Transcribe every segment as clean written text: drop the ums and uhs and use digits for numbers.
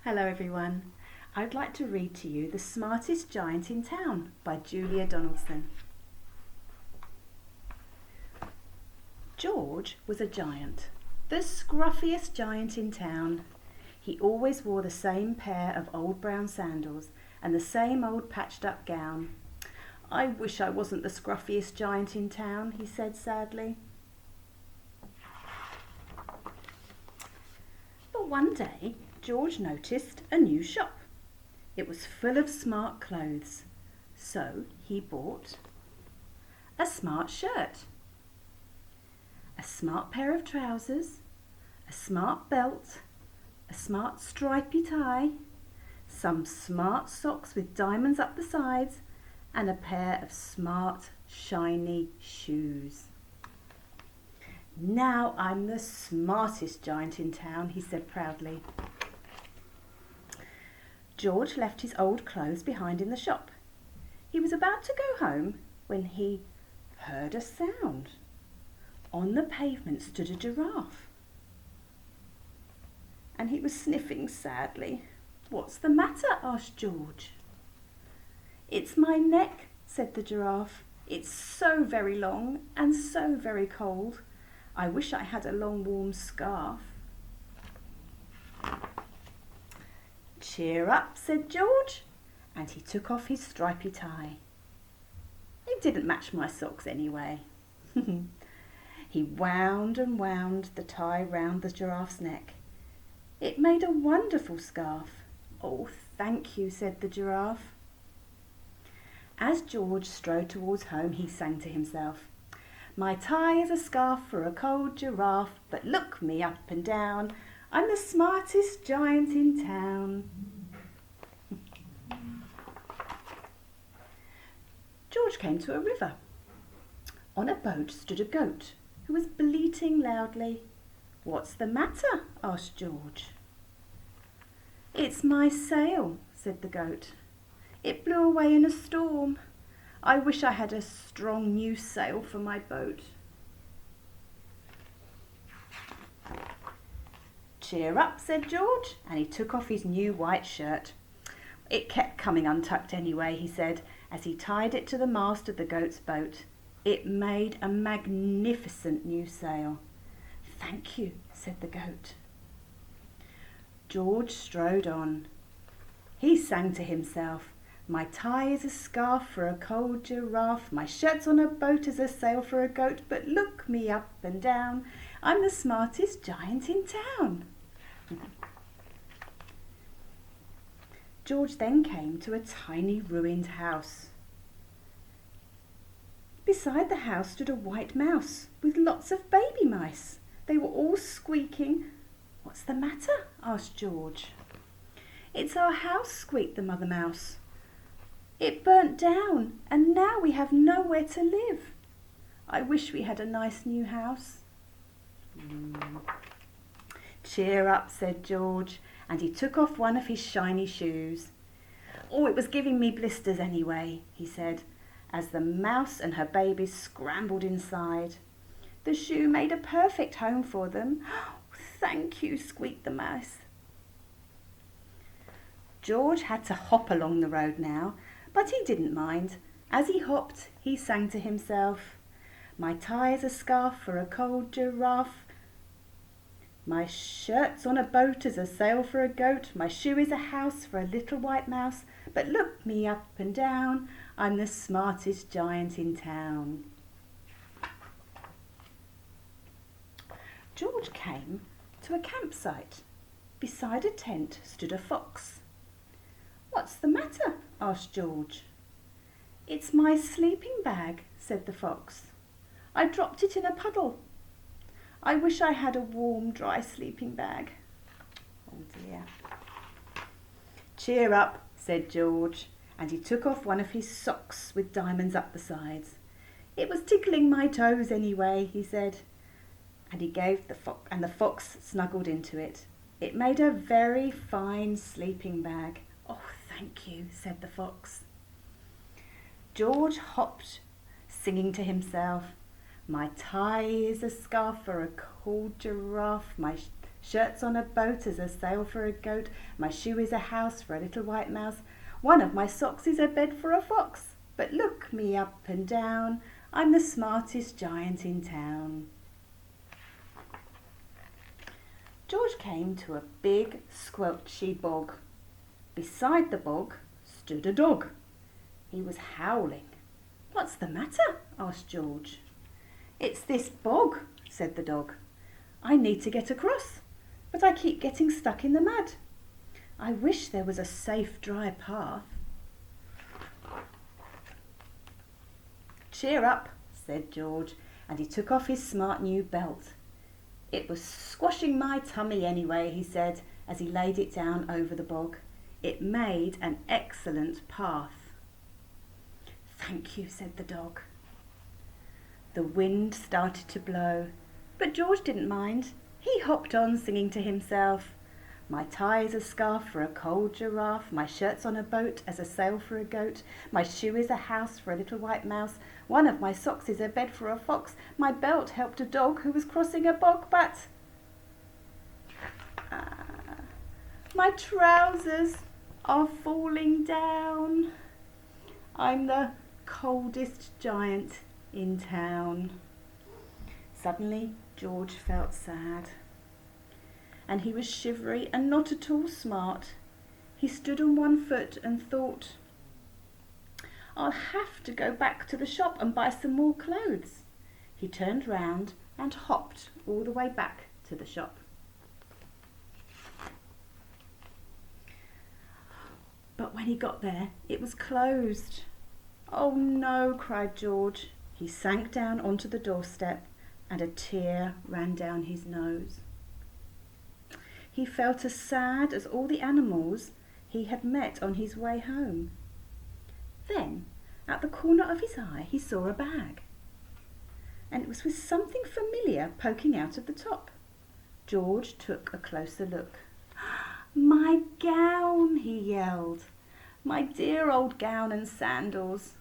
Hello everyone. I'd like to read to you The Smartest Giant in Town by Julia Donaldson. George was a giant, the scruffiest giant in town. He always wore the same pair of old brown sandals and the same old patched up gown. "I wish I wasn't the scruffiest giant in town," he said sadly. But one day George noticed a new shop. It was full of smart clothes, so he bought a smart shirt, a smart pair of trousers, a smart belt, a smart stripy tie, some smart socks with diamonds up the sides, and a pair of smart shiny shoes. "Now I'm the smartest giant in town," he said proudly. George left his old clothes behind in the shop. He was about to go home when he heard a sound. On the pavement stood a giraffe, and he was sniffing sadly. "What's the matter?" asked George. "It's my neck," said the giraffe. "It's so very long and so very cold. I wish I had a long warm scarf." "Cheer up," said George, and he took off his stripy tie. It didn't match my socks anyway. He wound and wound the tie round the giraffe's neck. It made a wonderful scarf. "Oh, thank you," said the giraffe. As George strode towards home, he sang to himself, "My tie is a scarf for a cold giraffe, but look me up and down, I'm the smartest giant in town." George came to a river. On a boat stood a goat who was bleating loudly. "What's the matter?" asked George. "It's my sail," said the goat. "It blew away in a storm. I wish I had a strong new sail for my boat." "Cheer up," said George, and he took off his new white shirt. It kept coming untucked anyway, he said, as he tied it to the mast of the goat's boat. It made a magnificent new sail. "Thank you," said the goat. George strode on. He sang to himself, "My tie is a scarf for a cold giraffe, my shirt's on a boat as a sail for a goat, but look me up and down, I'm the smartest giant in town." George then came to a tiny ruined house. Beside the house stood a white mouse with lots of baby mice. They were all squeaking. "What's the matter?" asked George. "It's our house," squeaked the mother mouse. "It burnt down and now we have nowhere to live. I wish we had a nice new house." "Cheer up," said George, and he took off one of his shiny shoes. "Oh, it was giving me blisters anyway," he said, as the mouse and her babies scrambled inside. The shoe made a perfect home for them. "Thank you," squeaked the mouse. George had to hop along the road now, but he didn't mind. As he hopped, he sang to himself, "My tie is a scarf for a cold giraffe, my shirt's on a boat as a sail for a goat, my shoe is a house for a little white mouse, but look me up and down, I'm the smartest giant in town." George came to a campsite. Beside a tent stood a fox. "What's the matter?" asked George. "It's my sleeping bag," said the fox. "I dropped it in a puddle. I wish I had a warm, dry sleeping bag." "Oh dear." "Cheer up," said George, and he took off one of his socks with diamonds up the sides. "It was tickling my toes anyway," he said, and the fox snuggled into it. It made a very fine sleeping bag. "Oh, thank you," said the fox. George hopped, singing to himself, "My tie is a scarf for a cold giraffe, my shirt's on a boat as a sail for a goat, my shoe is a house for a little white mouse, one of my socks is a bed for a fox, but look me up and down, I'm the smartest giant in town. George came to a big squelchy bog. Beside the bog stood a dog. He was howling. "What's the matter?" asked George. "It's this bog," said the dog. "I need to get across, but I keep getting stuck in the mud. I wish there was a safe, dry path." "Cheer up," said George, and he took off his smart new belt. "It was squashing my tummy anyway," he said, as he laid it down over the bog. "It made an excellent path." "Thank you," said the dog. The wind started to blow, but George didn't mind. He hopped on singing to himself, "My tie is a scarf for a cold giraffe, my shirt's on a boat as a sail for a goat, my shoe is a house for a little white mouse, one of my socks is a bed for a fox, my belt helped a dog who was crossing a bog, but my trousers are falling down. I'm the coldest giant in town." Suddenly George felt sad, and he was shivery and not at all smart. He stood on one foot and thought, "I'll have to go back to the shop and buy some more clothes." He turned round and hopped all the way back to the shop. But when he got there, it was closed. "Oh no," cried George. He sank down onto the doorstep and a tear ran down his nose. He felt as sad as all the animals he had met on his way home. Then, at the corner of his eye, he saw a bag, and it was with something familiar poking out of the top. George took a closer look. "My gown!" he yelled. "My dear old gown and sandals."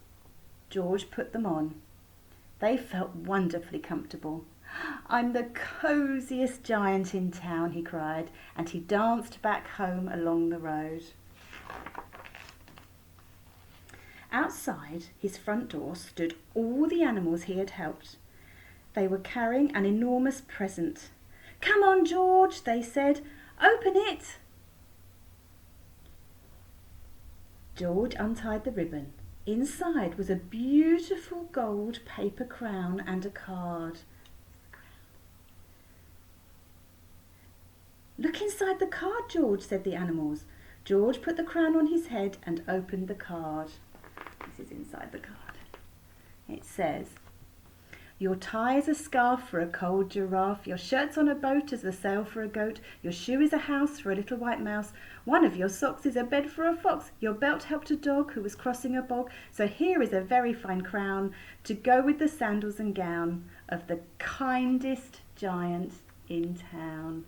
George put them on. They felt wonderfully comfortable. "I'm the cosiest giant in town," he cried, and he danced back home along the road. Outside his front door stood all the animals he had helped. They were carrying an enormous present. "Come on, George," they said. "Open it." George untied the ribbon. Inside was a beautiful gold paper crown and a card. "Look inside the card, George," said the animals. George put the crown on his head and opened the card. This is inside the card. It says, "Your tie is a scarf for a cold giraffe, your shirt's on a boat as a sail for a goat, your shoe is a house for a little white mouse, one of your socks is a bed for a fox, your belt helped a dog who was crossing a bog, so here is a very fine crown to go with the sandals and gown of the kindest giant in town."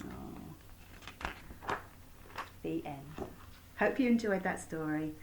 Oh. The end. Hope you enjoyed that story.